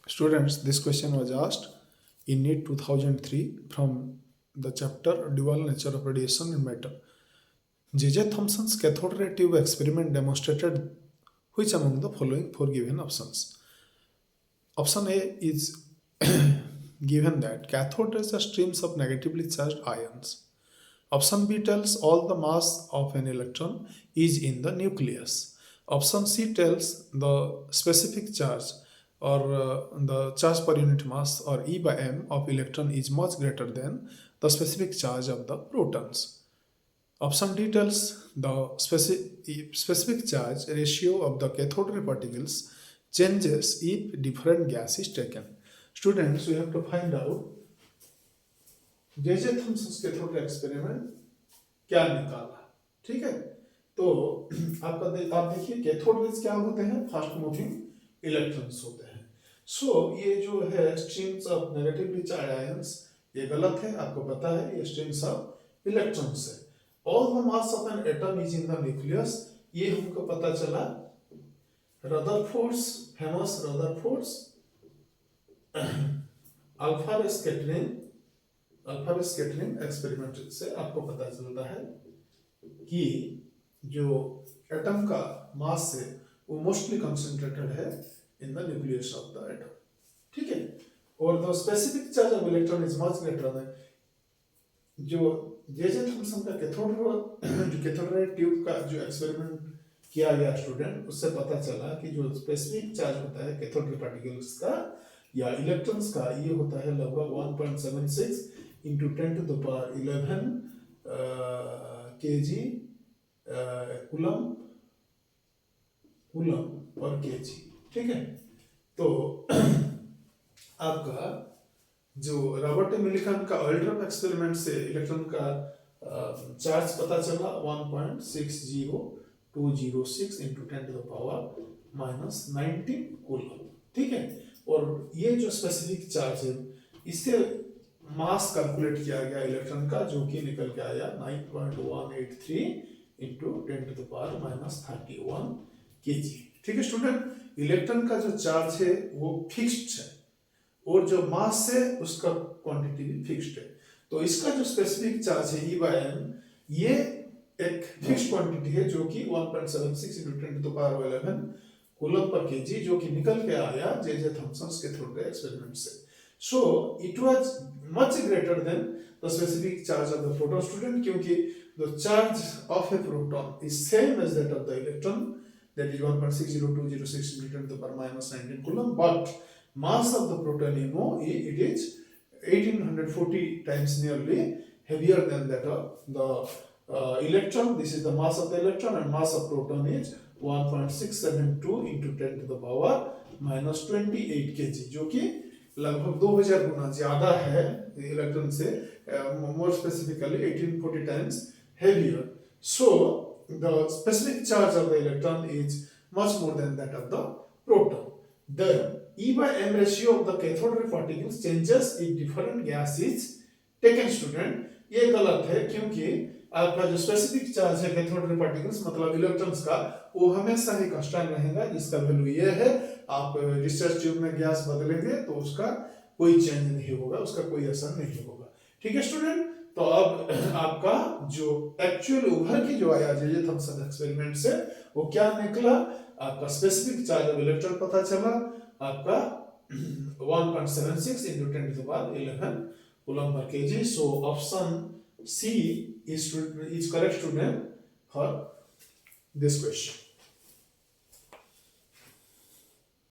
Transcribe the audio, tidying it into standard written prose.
Students, this question was asked in NEET 2003 from the chapter Dual Nature of Radiation in Matter. J.J. Thomson's cathode ray tube experiment demonstrated which among the following four given options? Option A is given that cathode rays are streams of negatively charged ions. Option B tells all the mass of an electron is in the nucleus. Option C tells the specific charge or the charge per unit mass or E by m of electron is much greater than the specific charge of the protons. Option D tells the specific charge ratio of the cathode ray particles changes if different gas is taken. Students, we have to find out J Thomson cathode experiment क्या निकाला। ठीक है, तो आप देखिए cathode rays क्या होते हैं, फास्ट मूविंग इलेक्ट्रॉन्स होते हैं। ये जो है streams of negatively charge ions, ये गलत है, आपको पता है, ये स्ट्रीम्स ऑफ इलेक्ट्रॉन्स है। All the mass of an atom is in the nucleus, ये हमको पता चला Rutherford's, famous Rutherford's alpha scattering experiment से आपको पता चलता है कि जो एटम का मास है वो मोस्टली कंसंट्रेटेड है in the nucleus of the atom. ठीक है, और the specific charge of electron is much greater than जो जे थॉमसन का कैथोड रे ट्यूब का जो एक्सपेरिमेंट किया गया स्टूडेंट, उससे पता चला कि जो स्पेसिफिक चार्ज होता है कैथोड रे पार्टिकल्स का या इलेक्ट्रॉन्स का, ये होता है लगभग 1.76 into 10 to the power 11 kg coulomb per kg। ठीक है, तो आपका जो रॉबर्ट मिलिकन का अल्ट्रम एक्सपेरिमेंट से इलेक्ट्रॉन का चार्ज पता चला 1.60206 into 10 to the power -19 coulomb. ठीक है, और ये जो स्पेसिफिक चार्ज है इससे मास कैलकुलेट किया गया इलेक्ट्रॉन का, जो कि निकल के आया 9.183 into 10 to the power -31 kg। ठीक है स्टूडेंट, इलेक्ट्रॉन का जो चार्ज है वो फिक्स्ड है और जो मास है उसका क्वांटिटी भी फिक्स्ड है। तो इसका जो स्पेसिफिक चार्ज है E by m, ये एक फिक्स्ड क्वांटिटी है जो कि 1.76 into 10 to the power 11 coulomb per KG, जो कि निकल के आया J Thomson cathode ray experiment से। So it was much greater than the specific charge of the proton student, क्योंकि the charge of a proton is same as that of the electron, that is 1.60206 into 10 to the power -19 coulomb, but mass of the proton, you know, it is 1840 times nearly heavier than that of the electron. This is the mass of the electron, and mass of proton is 1.672 into 10 to the power -28 kg, जो कि लगभग 2000 गुना ज्यादा है electron से, more specifically 1840 times heavier. So the specific charge of the electron is much more than that of the proton. The E by m ratio of the cathode ray particles changes if different gas is taken। Student, ये गलत है, क्योंकि आपका जो specific charge है cathode ray particles मतलब electrons का, वो हमेशा ही कांस्टेंट रहेगा, जिसका वैल्यू ये है। आप डिस्चार्ज ट्यूब में गैस बदलेंगे तो उसका कोई चेंज नहीं होगा, उसका कोई असर नहीं होगा। ठीक है स्टूडेंट, तो अब आपका जो एक्चुअल उभर के जो आया जे थॉमसन एक्सपेरिमेंट से, वो क्या निकला, आपका स्पेसिफिक चार्ज ऑफ इलेक्ट्रॉन पता चला, आपका 1.76 into 10 to the power 11 coulomb per kg। So option C is correct student for this question।